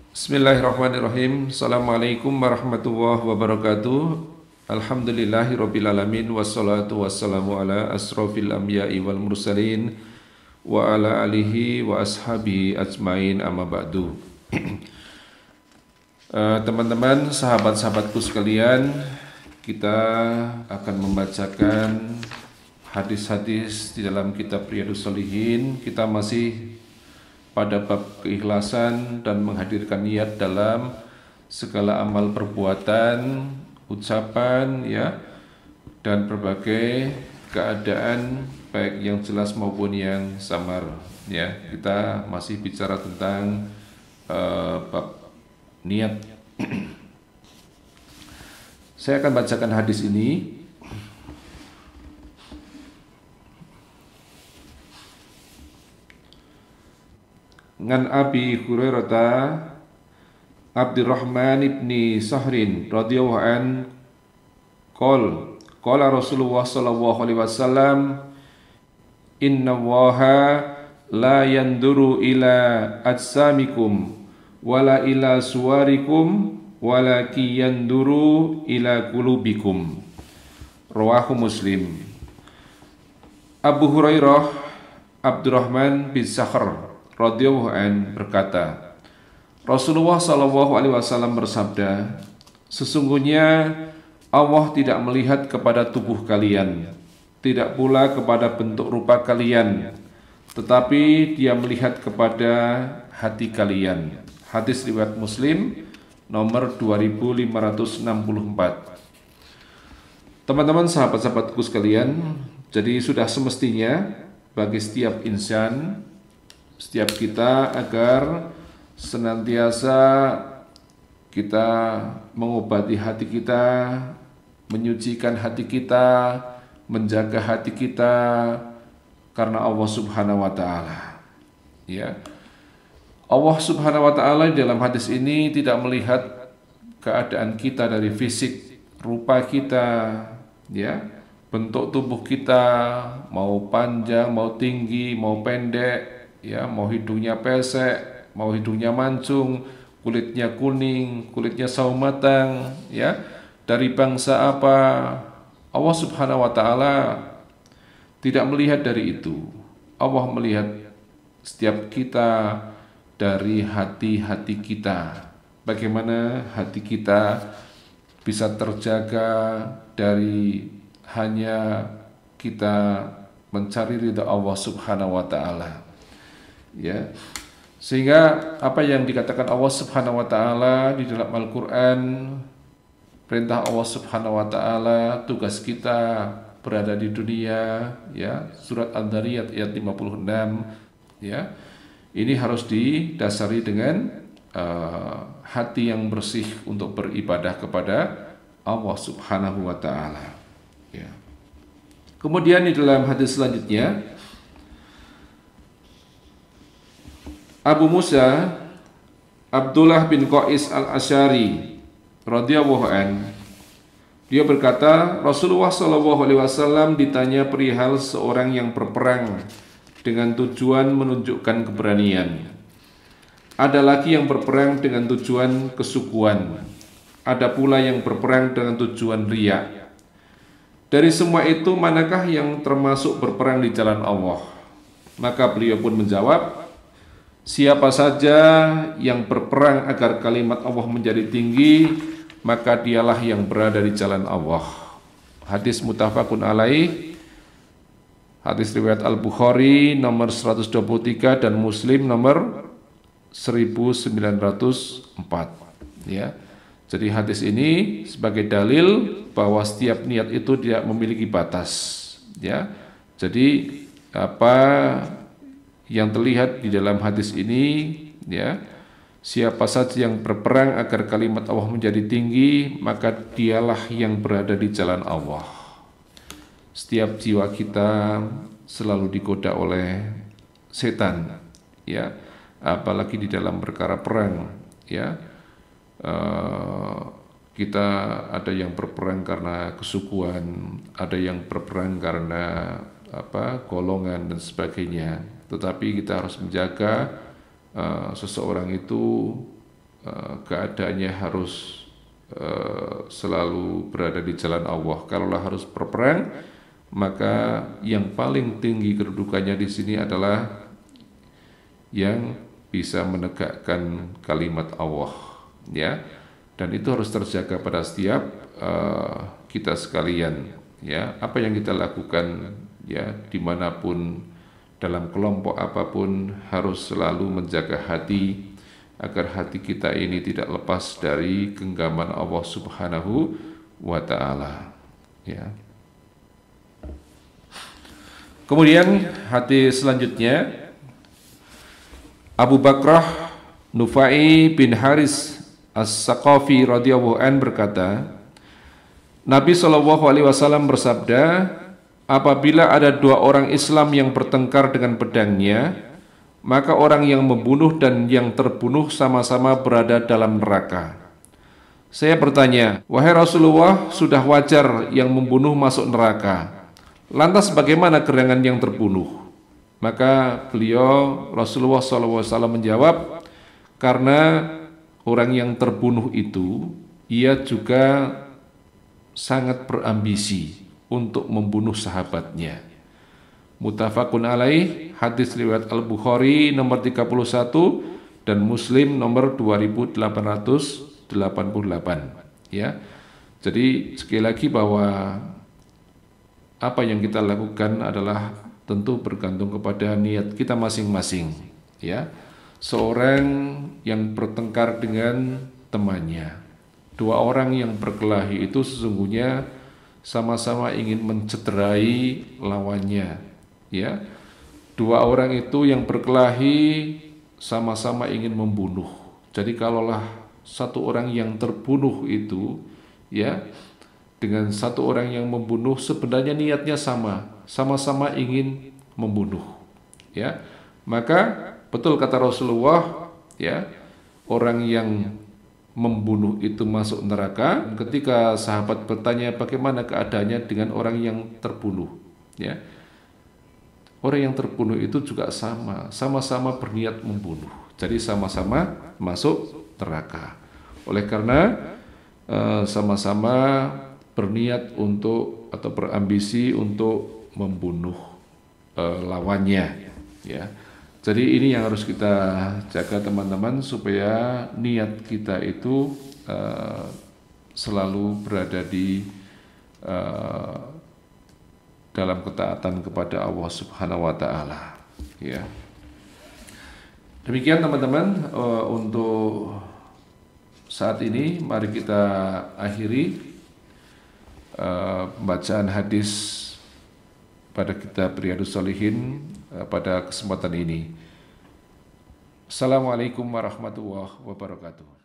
Bismillahirrahmanirrahim. Assalamualaikum warahmatullahi wabarakatuh. Alhamdulillahirrabbilalamin. Wassalatu wassalamu ala asrofil anbiya'i wal mursalin wa ala alihi wa ashabihi ajmain, amma ba'du. Teman-teman, sahabat-sahabatku sekalian, kita akan membacakan hadis-hadis di dalam kitab Riyadhus Shalihin. Kita masih pada bab keikhlasan dan menghadirkan niat dalam segala amal perbuatan, ucapan, ya, dan berbagai keadaan baik yang jelas maupun yang samar. Ya, kita masih bicara tentang bab niat. Saya akan bacakan hadis ini. Ngan Abi Hurairah Abdurrahman ibni Sahrin radhiyallahu an qala Rasulullah sallallahu alaihi wasallam, inna Allaha la yanduru ila ajsamikum wala ila suwarikum walaki yanduru ila qulubikum. Rawahu Muslim. Abu Hurairah Abdurrahman bin Sakhr radhiyallahu an berkata, Rasulullah sallallahu alaihi wasallam bersabda, sesungguhnya Allah tidak melihat kepada tubuh kalian, tidak pula kepada bentuk rupa kalian, tetapi Dia melihat kepada hati kalian. Hadis riwayat Muslim nomor 2564. Teman-teman, sahabat-sahabatku sekalian, jadi sudah semestinya bagi setiap insan, setiap kita, agar senantiasa kita mengobati hati kita, menyucikan hati kita, menjaga hati kita karena Allah Subhanahu wa taala. Ya. Allah Subhanahu wa taala dalam hadis ini tidak melihat keadaan kita dari fisik, rupa kita, ya, bentuk tubuh kita, mau panjang, mau tinggi, mau pendek, ya, mau hidungnya pesek, mau hidungnya mancung, kulitnya kuning, kulitnya sawo matang, ya, dari bangsa apa. Allah Subhanahu wa taala tidak melihat dari itu. Allah melihat setiap kita dari hati-hati kita. Bagaimana hati kita bisa terjaga dari hanya kita mencari ridha Allah Subhanahu wa taala. Ya, sehingga apa yang dikatakan Allah Subhanahu wa taala di dalam Al-Qur'an, perintah Allah Subhanahu wa taala, tugas kita berada di dunia, ya, surat Ad-Dariyat ayat 56, ya. Ini harus didasari dengan hati yang bersih untuk beribadah kepada Allah Subhanahu wa taala, ya. Kemudian di dalam hadis selanjutnya, Abu Musa Abdullah bin Qais al-Asy'ari radhiyallahu an, dia berkata, Rasulullah sallallahu alaihi wasallam ditanya perihal seorang yang berperang dengan tujuan menunjukkan keberanian. Ada lagi yang berperang dengan tujuan kesukuan. Ada pula yang berperang dengan tujuan riya. Dari semua itu, manakah yang termasuk berperang di jalan Allah? Maka beliau pun menjawab, siapa saja yang berperang agar kalimat Allah menjadi tinggi, maka dialah yang berada di jalan Allah. Hadis muttafaqun alaih. Hadis riwayat Al-Bukhari nomor 123 dan Muslim nomor 1904. Ya. Jadi hadis ini sebagai dalil bahwa setiap niat itu tidak memiliki batas. Ya. Jadi apa yang terlihat di dalam hadis ini, ya, siapa saja yang berperang agar kalimat Allah menjadi tinggi, maka dialah yang berada di jalan Allah. Setiap jiwa kita selalu digoda oleh setan, ya, apalagi di dalam perkara perang, ya. Kita ada yang berperang karena kesukuan, ada yang berperang karena golongan dan sebagainya. Tetapi kita harus menjaga seseorang itu keadaannya harus selalu berada di jalan Allah. Kalaulah harus berperang, maka yang paling tinggi kedudukannya di sini adalah yang bisa menegakkan kalimat Allah, ya. Dan itu harus terjaga pada setiap kita sekalian, ya. Apa yang kita lakukan, ya, dimanapun, dalam kelompok apapun, harus selalu menjaga hati agar hati kita ini tidak lepas dari genggaman Allah Subhanahu wa Ta'ala, ya. Kemudian hadis selanjutnya, Abu Bakrah Nufai bin Haris As-Saqafi radhiyallahu an berkata, Nabi SAW bersabda, apabila ada dua orang Islam yang bertengkar dengan pedangnya, maka orang yang membunuh dan yang terbunuh sama-sama berada dalam neraka. Saya bertanya, wahai Rasulullah, sudah wajar yang membunuh masuk neraka. Lantas bagaimana gerangan yang terbunuh? Maka beliau Rasulullah SAW menjawab, karena orang yang terbunuh itu, ia juga sangat berambisi untuk membunuh sahabatnya. Muttafaqun alaih, hadis riwayat Al-Bukhari nomor 31 dan Muslim nomor 2888, ya. Jadi sekali lagi bahwa apa yang kita lakukan adalah tentu bergantung kepada niat kita masing-masing, ya. Seorang yang bertengkar dengan temannya, dua orang yang berkelahi itu sesungguhnya sama-sama ingin mencederai lawannya, ya. Dua orang itu yang berkelahi sama-sama ingin membunuh. Jadi kalaulah satu orang yang terbunuh itu, ya, dengan satu orang yang membunuh, sebenarnya niatnya sama-sama ingin membunuh, ya. Maka betul kata Rasulullah, ya, orang yang membunuh itu masuk neraka. Ketika sahabat bertanya bagaimana keadaannya dengan orang yang terbunuh, ya, orang yang terbunuh itu juga sama-sama berniat membunuh. Jadi sama-sama masuk neraka. Oleh karena sama-sama berniat untuk atau berambisi untuk membunuh lawannya, ya. Jadi ini yang harus kita jaga teman-teman, supaya niat kita itu selalu berada di dalam ketaatan kepada Allah Subhanahu wa Ta'ala, ya. Demikian teman-teman untuk saat ini, mari kita akhiri pembacaan hadis pada kitab Riyadhus Shalihin pada kesempatan ini. Assalamualaikum warahmatullahi wabarakatuh.